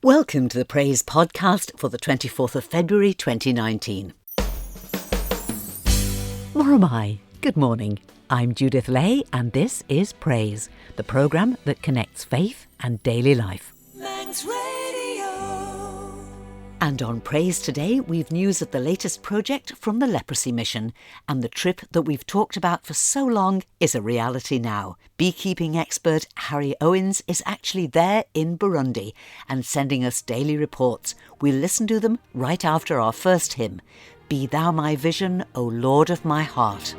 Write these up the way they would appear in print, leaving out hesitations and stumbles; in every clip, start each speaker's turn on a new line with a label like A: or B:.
A: Welcome to the Praise podcast for the 24th of February 2019. Moramai, good morning. I'm Judith Lay and this is Praise, the programme that connects faith and daily life.
B: Manx Radio.
A: And on Praise today, we've news of the latest project from the Leprosy Mission, and the trip that we've talked about for so long is a reality now. Beekeeping expert Harry Owens is actually there in Burundi and sending us daily reports. We'll listen to them right after our first hymn, Be Thou My Vision, O Lord of My Heart.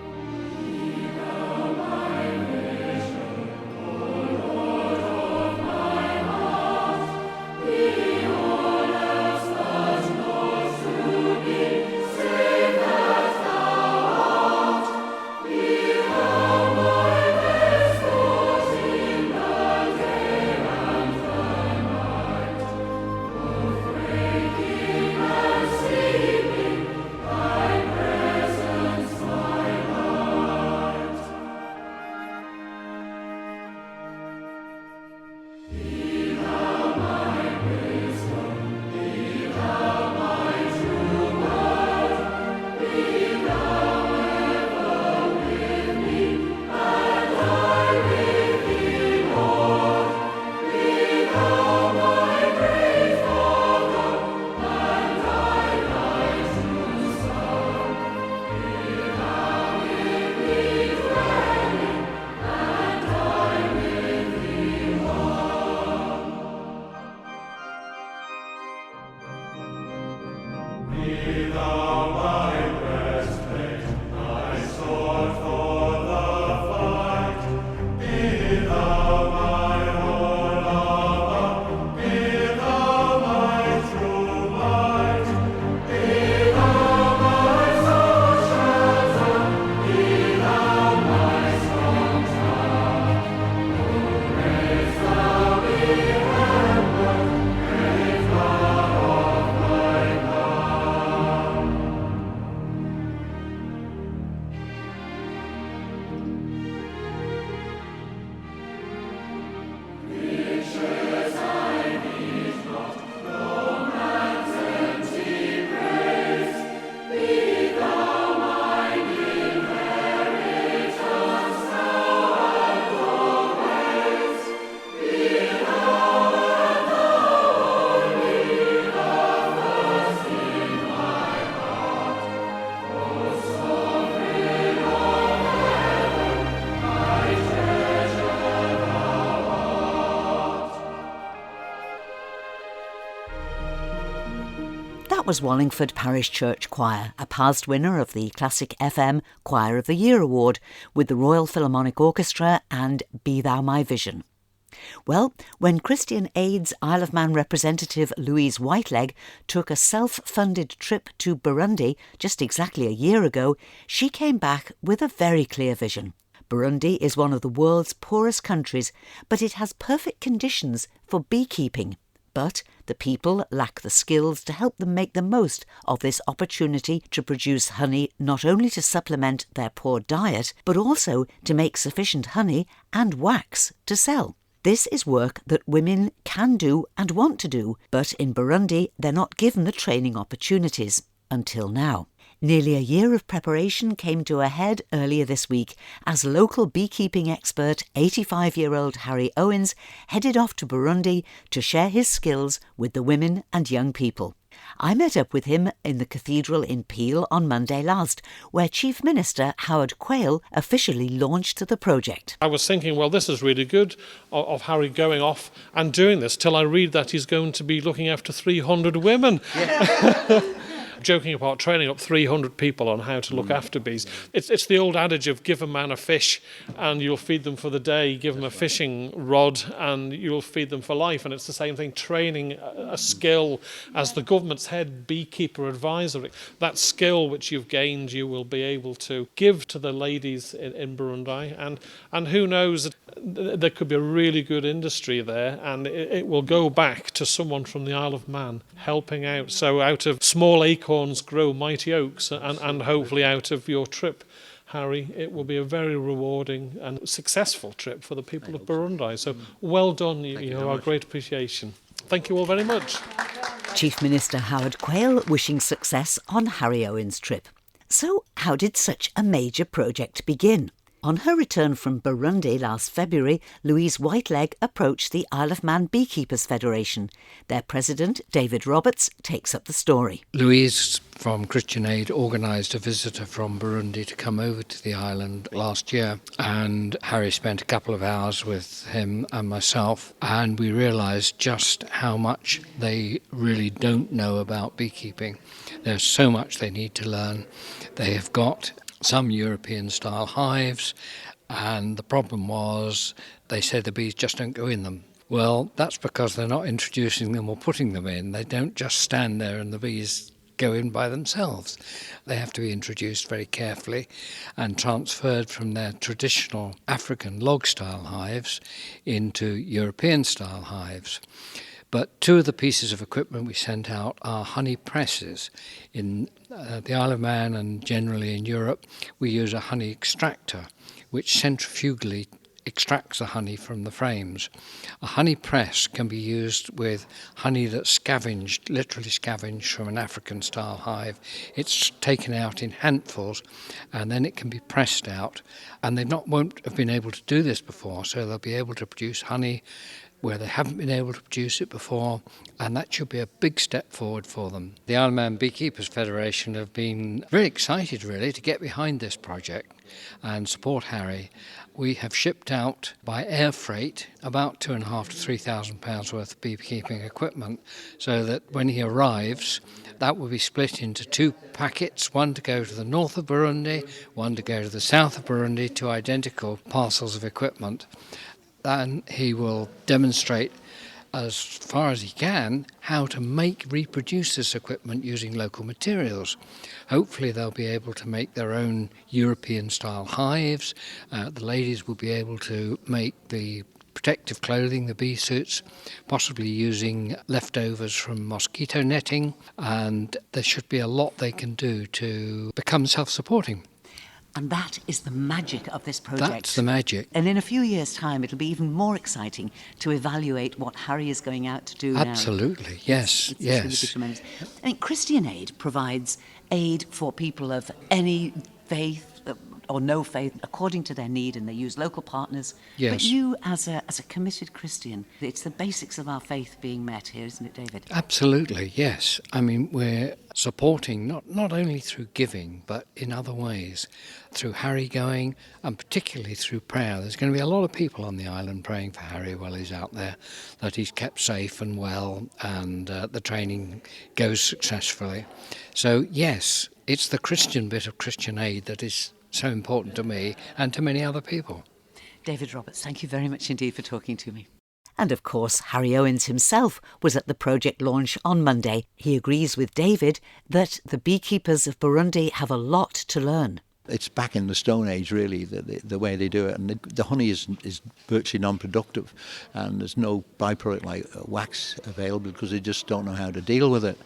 A: That was Wallingford Parish Church Choir, a past winner of the Classic FM Choir of the Year Award with the Royal Philharmonic Orchestra and Be Thou My Vision. Well, when Christian Aid's Isle of Man representative Louise Whiteleg took a self-funded trip to Burundi just exactly a year ago, she came back with a very clear vision. Burundi is one of the world's poorest countries, but it has perfect conditions for beekeeping. But the people lack the skills to help them make the most of this opportunity to produce honey not only to supplement their poor diet, but also to make sufficient honey and wax to sell. This is work that women can do and want to do, but in Burundi they're not given the training opportunities until now. Nearly a year of preparation came to a head earlier this week as local beekeeping expert 85-year-old Harry Owens headed off to Burundi to share his skills with the women and young people. I met up with him in the cathedral in Peel on Monday last, where Chief Minister Howard Quayle officially launched the project.
C: I was thinking, well, this is really good of Harry going off and doing this till I read that he's going to be looking after 300 women. Yeah. Joking about training up 300 people on how to look after bees. It's the old adage of give a man a fish and you'll feed them for the day, give them a fishing rod and you'll feed them for life. And it's the same thing, training a skill as the government's head beekeeper advisory. That skill which you've gained you will be able to give to the ladies in Burundi. And who knows, there could be a really good industry there and it will go back to someone from the Isle of Man helping out. So out of small acorns grow mighty oaks, and hopefully out of your trip, Harry, it will be a very rewarding and successful trip for the people of Burundi. So well done, you have our great appreciation. Thank you all very much.
A: Chief Minister Howard Quayle wishing success on Harry Owens' trip. So, how did such a major project begin? On her return from Burundi last February, Louise Whiteleg approached the Isle of Man Beekeepers Federation. Their president, David Roberts, takes up the story.
D: Louise from Christian Aid organised a visitor from Burundi to come over to the island last year, and Harry spent a couple of hours with him and myself, and we realised just how much they really don't know about beekeeping. There's so much they need to learn. They have got some European-style hives, and the problem was they said the bees just don't go in them. Well, that's because they're not introducing them or putting them in. They don't just stand there and the bees go in by themselves. They have to be introduced very carefully and transferred from their traditional African log-style hives into European-style hives. But two of the pieces of equipment we sent out are honey presses. In the Isle of Man and generally in Europe, we use a honey extractor, which centrifugally extracts the honey from the frames. A honey press can be used with honey that's scavenged, literally scavenged from an African-style hive. It's taken out in handfuls, and then it can be pressed out. And they won't have been able to do this before, so they'll be able to produce honey where they haven't been able to produce it before, and that should be a big step forward for them. The Isle of Man Beekeepers Federation have been very excited, really, to get behind this project and support Harry. We have shipped out by air freight about £2,500 to £3,000 worth of beekeeping equipment, so that when he arrives, that will be split into two packets, one to go to the north of Burundi, one to go to the south of Burundi, two identical parcels of equipment. And he will demonstrate as far as he can how to reproduce this equipment using local materials. Hopefully they'll be able to make their own European-style hives. The ladies will be able to make the protective clothing, the bee suits, possibly using leftovers from mosquito netting, and there should be a lot they can do to become self-supporting.
A: And that is the magic of this project.
D: That's the magic.
A: And in a few years' time, it'll be even more exciting to evaluate what Harry is going out to do now.
D: Absolutely, yes,
A: It's
D: yes.
A: really tremendous. I mean, Christian Aid provides aid for people of any faith or no faith, according to their need, and they use local partners.
D: Yes.
A: But you, as a committed Christian, it's the basics of our faith being met here, isn't it, David?
D: Absolutely, yes. I mean, we're supporting not only through giving, but in other ways, through Harry going, and particularly through prayer. There's going to be a lot of people on the island praying for Harry while he's out there, that he's kept safe and well, and the training goes successfully. So, yes, it's the Christian bit of Christian Aid that is so important to me and to many other people.
A: David Roberts, thank you very much indeed for talking to me. And of course, Harry Owens himself was at the project launch on Monday. He agrees with David that the beekeepers of Burundi have a lot to learn.
E: It's back in the Stone Age, really, the way they do it. And the honey is virtually non-productive, and there's no byproduct like wax available because they just don't know how to deal with it,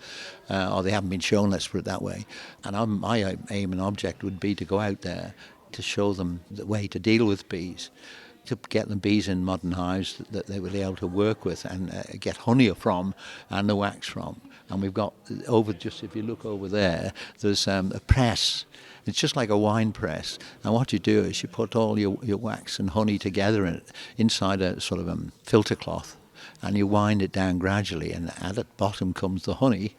E: or they haven't been shown, let's put it that way. And my aim and object would be to go out there to show them the way to deal with bees, to get them bees in modern hives that they will be able to work with and get honey from and the wax from. And we've got if you look over there, there's a press. It's just like a wine press. And what you do is you put all your wax and honey together inside a sort of filter cloth, and you wind it down gradually, and at the bottom comes the honey,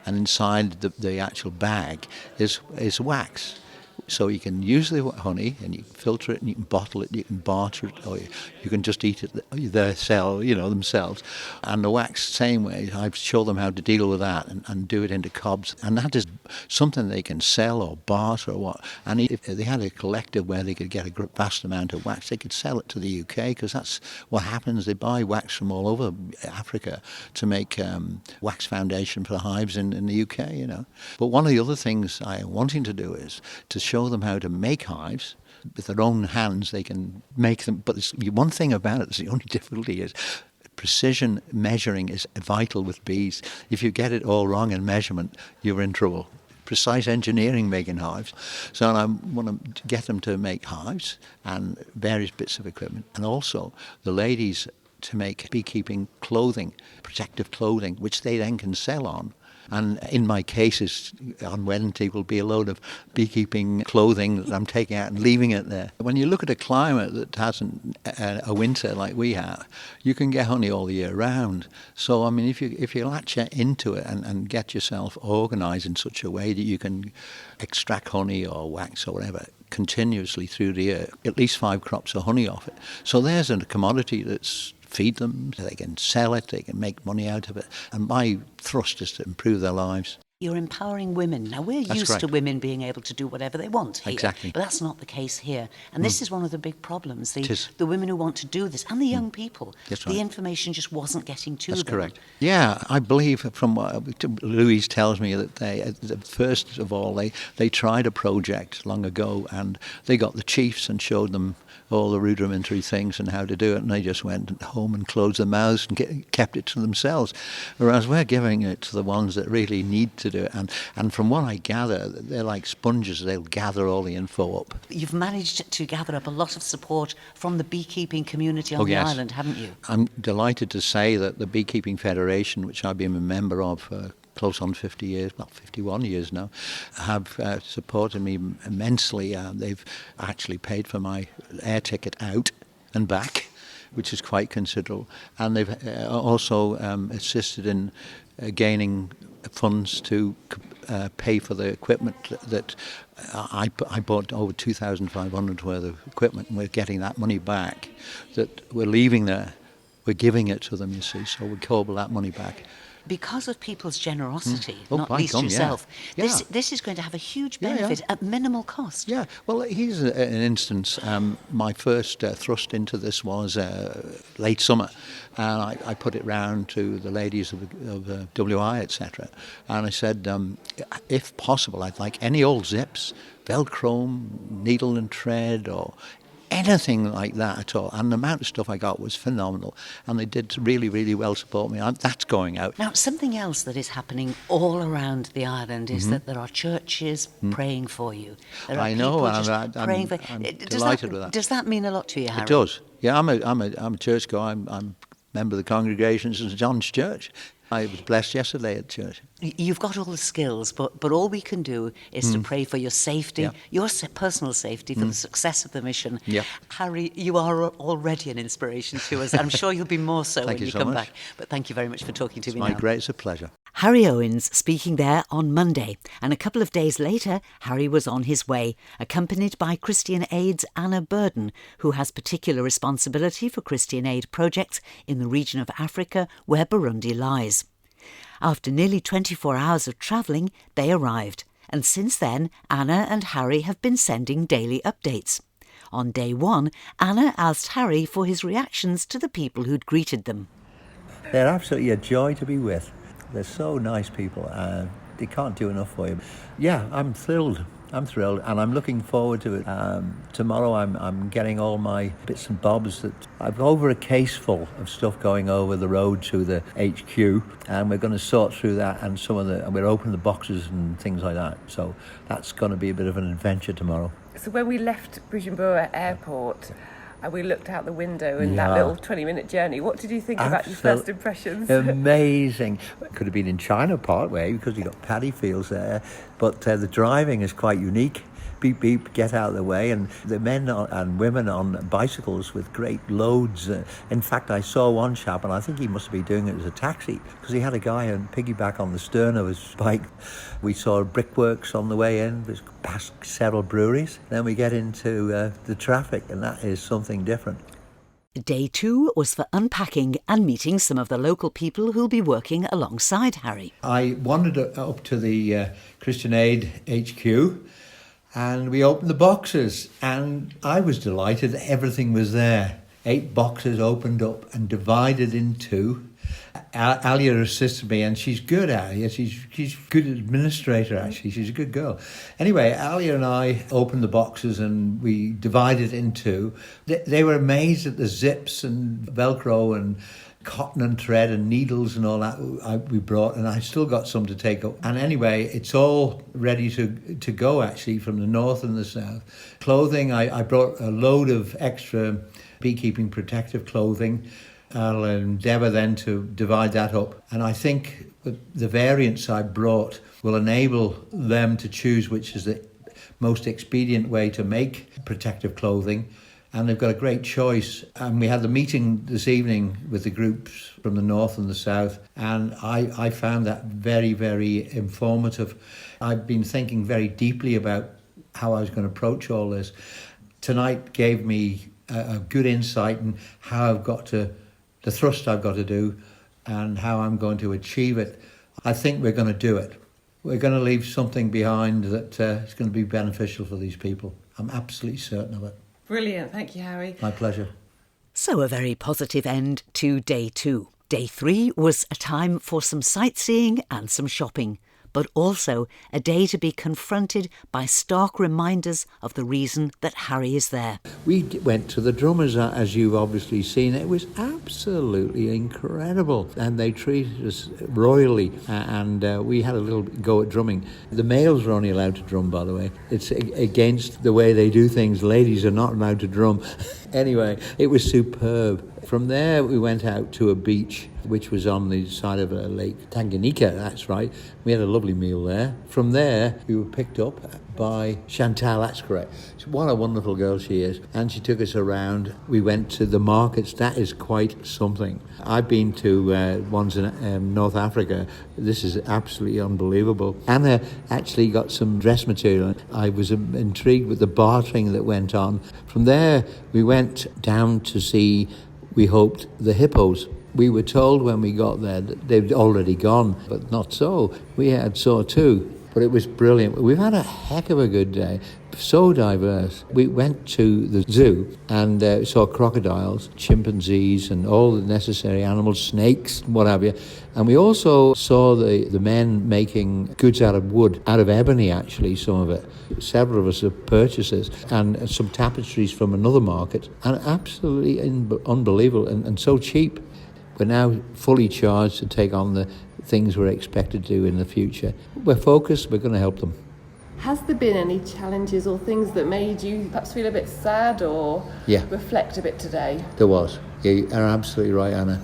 E: and inside the actual bag is wax. So you can use the honey and you can filter it and you can bottle it, you can barter it, or you can just eat it themselves. And the wax, same way, I show them how to deal with that and do it into cobs. And that is something they can sell or barter or what. And if they had a collective where they could get a vast amount of wax, they could sell it to the UK, because that's what happens. They buy wax from all over Africa to make wax foundation for the hives in the UK, But one of the other things I am wanting to do is to show them how to make hives. With their own hands they can make them, but one thing about it, the only difficulty is precision measuring is vital with bees. If you get it all wrong in measurement, you're in trouble. Precise engineering making hives. So I want to get them to make hives and various bits of equipment. And also the ladies to make beekeeping clothing, protective clothing, which they then can sell on. And in my cases, on Wednesday will be a load of beekeeping clothing that I'm taking out and leaving it there. When you look at a climate that hasn't a winter like we have, you can get honey all the year round. So, I mean, if you latch into it and get yourself organised in such a way that you can extract honey or wax or whatever continuously through the year, at least 5 crops of honey off it. So there's a commodity that's feed them, they can sell it, they can make money out of it. And my thrust is to improve their lives.
A: You're empowering women. Now, we're
E: That's
A: used
E: correct.
A: to women being able to do whatever they want here.
E: Exactly.
A: But that's not the case here. And this is one of the big problems.
E: It is.
A: The women who want to do this, and the young people.
E: That's right.
A: The information just wasn't getting to them.
E: That's correct. Yeah, I believe from what Louise tells me that first of all, they tried a project long ago and they got the chiefs and showed them all the rudimentary things and how to do it, and they just went home and closed their mouths and kept it to themselves. Whereas we're giving it to the ones that really need to do it. And from what I gather, they're like sponges. They'll gather all the info up.
A: You've managed to gather up a lot of support from the beekeeping community on the
E: yes.
A: island, haven't you?
E: I'm delighted to say that the Beekeeping Federation, which I've been a member of for close on 50 years, well, 51 years now, have supported me immensely. They've actually paid for my air ticket out and back, which is quite considerable. And they've also assisted in gaining funds to pay for the equipment that I bought over 2,500 worth of equipment, and we're getting that money back that we're leaving there. We're giving it to them, you see, so we cobble that money back.
A: Because of people's generosity,
E: Oh,
A: not
E: by
A: least
E: gum, yeah.
A: yourself,
E: Yeah.
A: this is going to have a huge
E: Yeah, yeah.
A: benefit at minimal cost.
E: Yeah, well, here's an instance. My first thrust into this was late summer, and I put it round to the ladies of WI, etc. And I said, if possible, I'd like any old zips, Velcro, needle and thread, or anything like that at all. And the amount of stuff I got was phenomenal. And they did really, really well support me. And that's going out.
A: Now, something else that is happening all around the island is that there are churches praying for you. There are
E: I know,
A: people
E: and
A: just praying for
E: I'm
A: Does
E: delighted with that.
A: Does that mean a lot to you, Harry?
E: It does. Yeah, I'm a churchgoer. I'm a member of the congregation at St John's Church. I was blessed yesterday at church.
A: You've got all the skills, but all we can do is to pray for your safety,
E: Yeah.
A: your personal safety, for the success of the mission.
E: Yeah.
A: Harry, you are already an inspiration to us. I'm sure you'll be more so
E: Thank
A: when
E: you
A: you
E: so
A: come
E: much.
A: back. But thank you very much for talking to me
E: My
A: now.
E: greatest pleasure.
A: Harry Owens speaking there on Monday, and a couple of days later, Harry was on his way, accompanied by Christian Aid's Anna Burden, who has particular responsibility for Christian Aid projects in the region of Africa where Burundi lies. After nearly 24 hours of travelling, they arrived, and since then, Anna and Harry have been sending daily updates. On day 1, Anna asked Harry for his reactions to the people who'd greeted them.
E: They're absolutely a joy to be with. They're so nice people. They can't do enough for you. Yeah, I'm thrilled. And I'm looking forward to it. Tomorrow I'm getting all my bits and bobs. I've over a case full of stuff going over the road to the HQ, and we're going to sort through that and we're opening the boxes and things like that. So that's going to be a bit of an adventure tomorrow.
F: So when we left Bujumbura Airport, and we looked out the window in that
E: Yeah.
F: little 20-minute journey, what did you think about your first impressions?
E: Amazing. Could have been in China part way because you've got paddy fields there, but the driving is quite unique. Beep, beep, get out of the way. And the men and women on bicycles with great loads. In fact, I saw one chap, and I think he must be doing it as a taxi, because he had a guy on piggyback on the stern of his bike. We saw brickworks on the way in. We passed several breweries. Then we get into the traffic, and that is something different.
A: Day 2 was for unpacking and meeting some of the local people who'll be working alongside Harry.
E: I wandered up to the Christian Aid HQ, and we opened the boxes, and I was delighted that everything was there. 8 boxes opened up and divided into. Alia assisted me, and she's good, Alia. She's a good administrator, actually. She's a good girl. Anyway, Alia and I opened the boxes and we divided into. They were amazed at the zips and Velcro and cotton and thread and needles and all that we brought, and I still got some to take up. And anyway, it's all ready to go, actually, from the north and the south. Clothing, I brought a load of extra beekeeping protective clothing. I'll endeavour then to divide that up. And I think the variants I brought will enable them to choose which is the most expedient way to make protective clothing. And they've got a great choice. And we had the meeting this evening with the groups from the north and the south, and I found that very, very informative. I've been thinking very deeply about how I was going to approach all this. Tonight gave me a good insight in how I've got to, the thrust I've got to do, and how I'm going to achieve it. I think we're going to do it. We're going to leave something behind that is going to be beneficial for these people. I'm absolutely certain of it.
F: Brilliant. Thank you, Harry.
E: My pleasure.
A: So a very positive end to day 2. Day 3 was a time for some sightseeing and some shopping, but also a day to be confronted by stark reminders of the reason that Harry is there.
E: We went to the drummers, as you've obviously seen. It was absolutely incredible, and they treated us royally, and we had a little go at drumming. The males are only allowed to drum, by the way. It's against the way they do things. Ladies are not allowed to drum. Anyway, it was superb. From there, we went out to a beach, which was on the side of Lake Tanganyika, that's right. We had a lovely meal there. From there, we were picked up by Chantal, that's correct. What a wonderful girl she is. And she took us around. We went to the markets. That is quite something. I've been to ones in North Africa. This is absolutely unbelievable. Anna actually got some dress material. I was intrigued with the bartering that went on. From there, we went down to see, we hoped, the hippos. We were told when we got there that they'd already gone, but not so. We saw too, but it was brilliant. We've had a heck of a good day, so diverse. We went to the zoo and saw crocodiles, chimpanzees, and all the necessary animals, snakes, what have you. And we also saw the men making goods out of wood, out of ebony actually, some of it. Several of us have purchases, and some tapestries from another market, and absolutely unbelievable and so cheap. We're now fully charged to take on the things we're expected to do in the future. We're focused, we're going to help them.
F: Has there been any challenges or things that made you perhaps feel a bit sad or reflect a bit today?
E: There was. Yeah, you're absolutely right, Anna.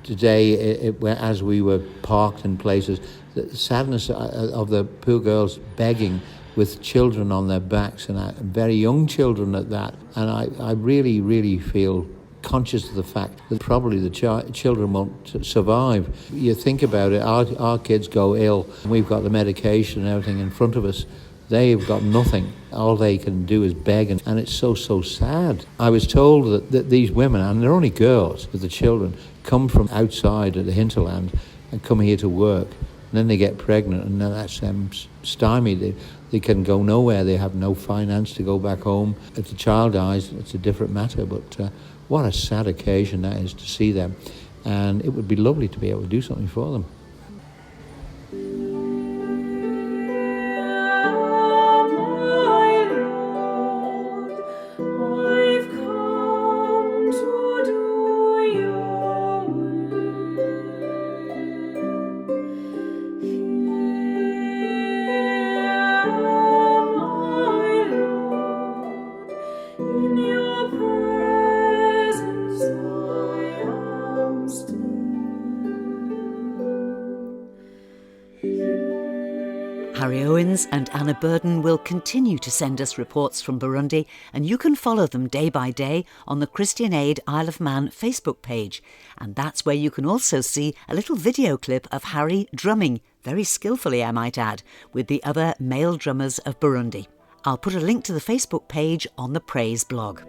E: Today, as we were parked in places, the sadness of the poor girls begging with children on their backs, and very young children at that. And I really, really feel conscious of the fact that probably the children won't survive. You think about it, our kids go ill, and we've got the medication and everything in front of us. They've got nothing. All they can do is beg, and it's so sad. I was told that these women, and they're only girls with the children, come from outside of the hinterland and come here to work. And then they get pregnant, and then that's stymied. They can go nowhere. They have no finance to go back home. If the child dies, it's a different matter. But what a sad occasion that is to see them. And it would be lovely to be able to do something for them.
A: Harry Owens and Anna Burden will continue to send us reports from Burundi, and you can follow them day by day on the Christian Aid Isle of Man Facebook page. And that's where you can also see a little video clip of Harry drumming, very skillfully I might add, with the other male drummers of Burundi. I'll put a link to the Facebook page on the Praise blog.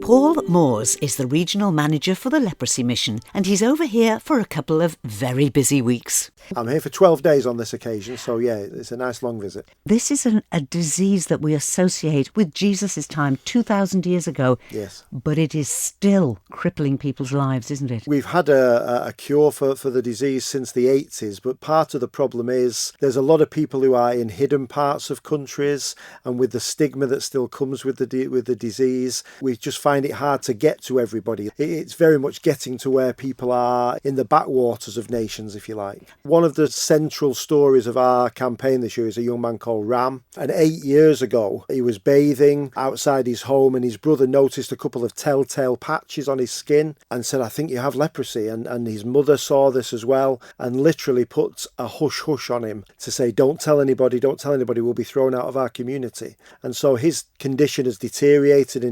A: Paul Moores is the regional manager for the Leprosy Mission, and he's over here for a couple of very busy weeks.
G: I'm here for 12 days on this occasion, so yeah, it's a nice long visit.
A: This is a disease that we associate with Jesus' time 2,000 years ago.
G: Yes.
A: But it is still crippling people's lives, isn't it?
G: We've had a cure for the disease since the 80s, but part of the problem is there's a lot of people who are in hidden parts of countries, and with the stigma that still comes with the disease, we just find it hard to get to everybody. It's very much getting to where people are in the backwaters of nations, if you like. One of the central stories of our campaign this year is a young man called Ram. And 8 years ago, he was bathing outside his home, and his brother noticed a couple of telltale patches on his skin and said, "I think you have leprosy." And his mother saw this as well and literally put a hush-hush on him to say, don't tell anybody, we'll be thrown out of our community. And so his condition has deteriorated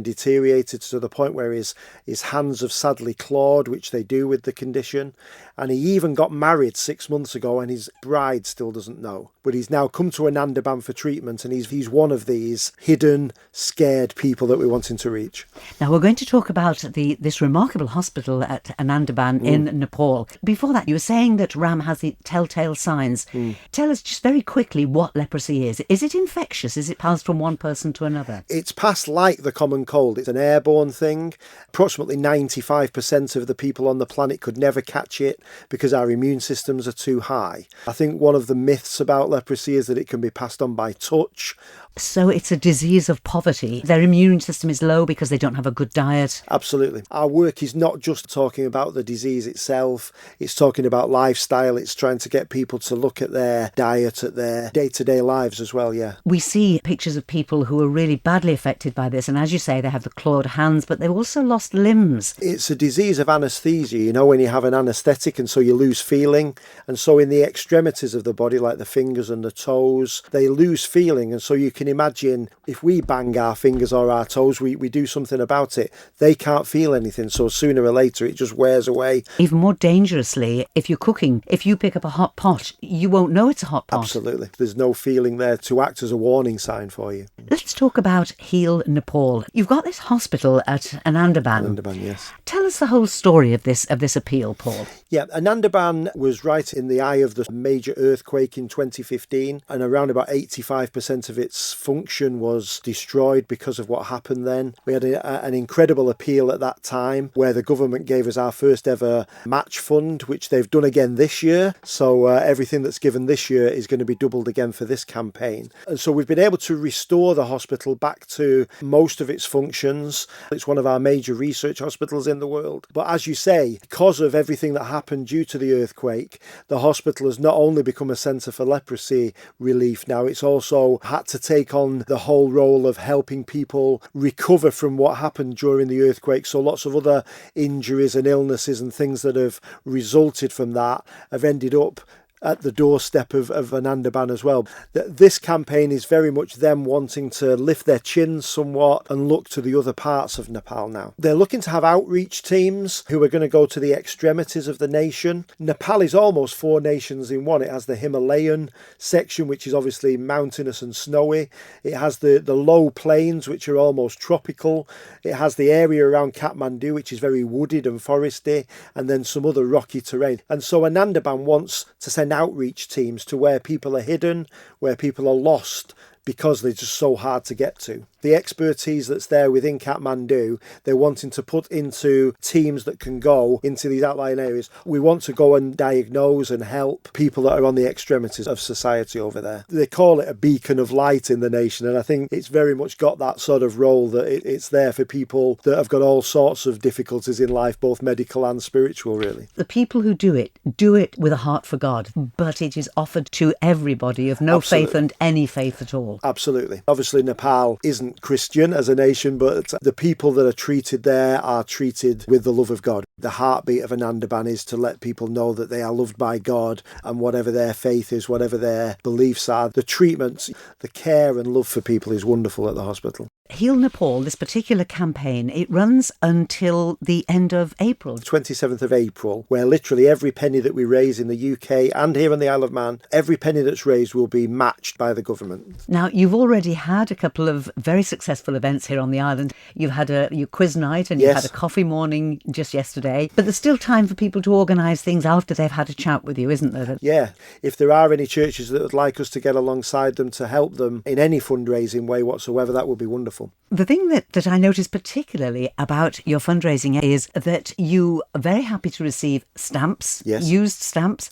G: to the point where his hands have sadly clawed, which they do with the condition. And he even got married 6 months ago, and his bride still doesn't know. But he's now come to Anandaban for treatment, and he's one of these hidden, scared people that we're wanting to reach.
A: Now, we're going to talk about this remarkable hospital at Anandaban in Nepal. Before that, you were saying that Ram has the telltale signs. Tell us just very quickly what leprosy is. Is it infectious? Is it passed from one person to another?
G: It's passed like the common cold. It's an airborne thing. Approximately 95% of the people on the planet could never catch it because our immune systems are too high. I think one of the myths about leprosy is that it can be passed on by touch.
A: So it's a disease of poverty. Their immune system is low because they don't have a good diet.
G: Absolutely. Our work is not just talking about the disease itself. It's talking about lifestyle. It's trying to get people to look at their diet, at their day-to-day lives as well, yeah.
A: We see pictures of people who are really badly affected by this. And as you say, they have the clawed hands, but they've also lost limbs.
G: It's a disease of anaesthesia, you know, when you have an anaesthetic and so you lose feeling. And so in the extremities of the body, like the fingers and the toes, they lose feeling. And so you can imagine if we bang our fingers or our toes, we do something about it. They can't feel anything. So sooner or later, it just wears away.
A: Even more dangerously, if you're cooking, if you pick up a hot pot, you won't know it's a hot pot.
G: Absolutely. There's no feeling there to act as a warning sign for you.
A: Let's talk about Heal Nepal. You've got this hospital at Anandaban.
G: Anandaban, yes.
A: Tell us the whole story of this appeal, Paul.
G: Yeah, Anandaban was right in the eye of the major earthquake in 2015, and around about 85% of its function was destroyed because of what happened then. We had an incredible appeal at that time where the government gave us our first ever match fund, which they've done again this year. So everything that's given this year is going to be doubled again for this campaign. And so we've been able to restore the hospital back to most of its functions. It's one of our major research hospitals in the world. But as you say, because of everything that happened due to the earthquake, the hospital has not only become a centre for leprosy relief now, it's also had to take on the whole role of helping people recover from what happened during the earthquake. So lots of other injuries and illnesses and things that have resulted from that have ended up at the doorstep of Anandaban as well. This campaign is very much them wanting to lift their chins somewhat and look to the other parts of Nepal now. They're looking to have outreach teams who are going to go to the extremities of the nation. Nepal is almost 4 nations in one. It has the Himalayan section, which is obviously mountainous and snowy. It has the low plains, which are almost tropical. It has the area around Kathmandu, which is very wooded and foresty, and then some other rocky terrain. And so Anandaban wants to send outreach teams to where people are hidden, where people are lost, because they're just so hard to get to. The expertise that's there within Kathmandu, they're wanting to put into teams that can go into these outlying areas. We want to go and diagnose and help people that are on the extremities of society over there. They call it a beacon of light in the nation, and I think it's very much got that sort of role that it's there for people that have got all sorts of difficulties in life, both medical and spiritual, really.
A: The people who do it with a heart for God, but it is offered to everybody of no
G: Absolutely.
A: faith and any faith at all.
G: Absolutely. Obviously, Nepal isn't Christian as a nation, but the people that are treated there are treated with the love of God. The heartbeat of Anandaban is to let people know that they are loved by God, and whatever their faith is, whatever their beliefs are, the treatment, the care and love for people is wonderful at the hospital.
A: Heal Nepal, this particular campaign, it runs until the end of April.
G: 27th of April, where literally every penny that we raise in the UK and here on the Isle of Man, every penny that's raised will be matched by the government.
A: Now, you've already had a couple of very successful events here on the island. You've had your quiz night and you've had a coffee morning just yesterday. But there's still time for people to organise things after they've had a chat with you, isn't there?
G: Yeah. If there are any churches that would like us to get alongside them to help them in any fundraising way whatsoever, that would be wonderful.
A: The thing that I noticed particularly about your fundraising is that you are very happy to receive stamps, used stamps,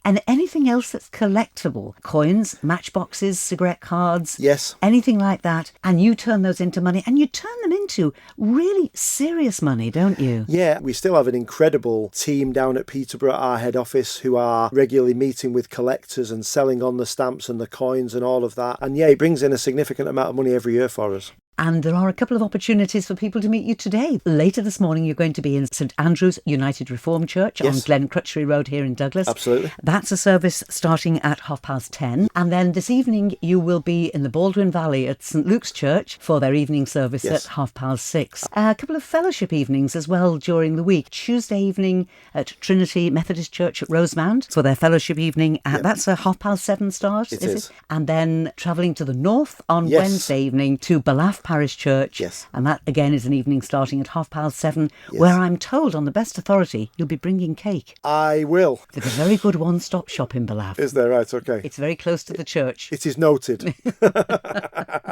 A: and anything else that's collectible, coins, matchboxes, cigarette cards, anything like that, and you turn those into money, and you turn them into really serious money, don't you?
G: Yeah, we still have an incredible team down at Peterborough, our head office, who are regularly meeting with collectors and selling on the stamps and the coins and all of that. And yeah, it brings in a significant amount of money every year for us.
A: And there are a couple of opportunities for people to meet you today. Later this morning, you're going to be in St Andrew's United Reformed Church on Glen Crutchery Road here in Douglas.
G: Absolutely.
A: That's a service starting at 10:30. And then this evening, you will be in the Baldwin Valley at St Luke's Church for their evening service at 6:30. A couple of fellowship evenings as well during the week. Tuesday evening at Trinity Methodist Church at Rosemount for their fellowship evening. That's a 7:30 start, is it? And then travelling to the north on Wednesday evening to Balaf Parish Church. And that again is an evening starting at 7:30, where I'm told on the best authority you'll be bringing cake.
G: I will.
A: There's a very good one-stop shop in Balaf.
G: Is there? Right, okay.
A: It's very close to the church.
G: It is noted.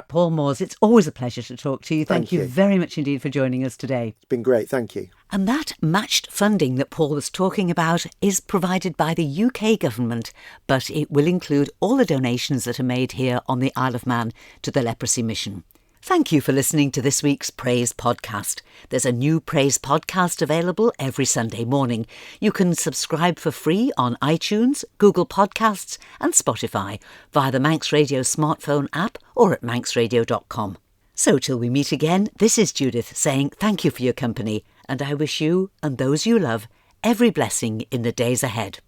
A: Paul Moores, it's always a pleasure to talk to you. Thank you very much indeed for joining us today.
G: It's been great, thank you.
A: And that matched funding that Paul was talking about is provided by the UK government, but it will include all the donations that are made here on the Isle of Man to the Leprosy Mission. Thank you for listening to this week's Praise podcast. There's a new Praise podcast available every Sunday morning. You can subscribe for free on iTunes, Google Podcasts and Spotify via the Manx Radio smartphone app or at manxradio.com. So till we meet again, this is Judith saying thank you for your company, and I wish you and those you love every blessing in the days ahead.